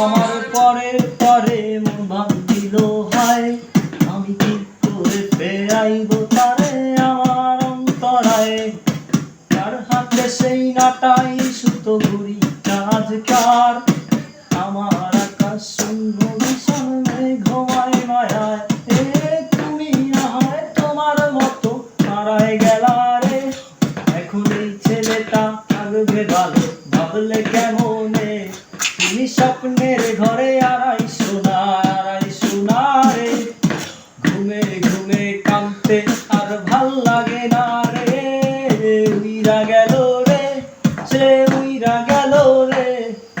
আমার পরে পরে মন ভাঙছিল হায়, আমি কি করে ফেরাইব তারে আমার অন্তরায়। তার হাতে সেই নাটাই সুতো ঘুড়ি আজকার, আমার আকাশ শূন্য ভীষণ মেঘময় মায়ায়। এ তুমি আহারে তোমার মতো হারায় গেলা রে, এখন এই ছেলেটা থাকবে ভালো ভাবলে কেমনে, তুমি স্বপ্নের ঘরে আড়াই সোনা রে, ঘুমে ঘুমে কাঁদতে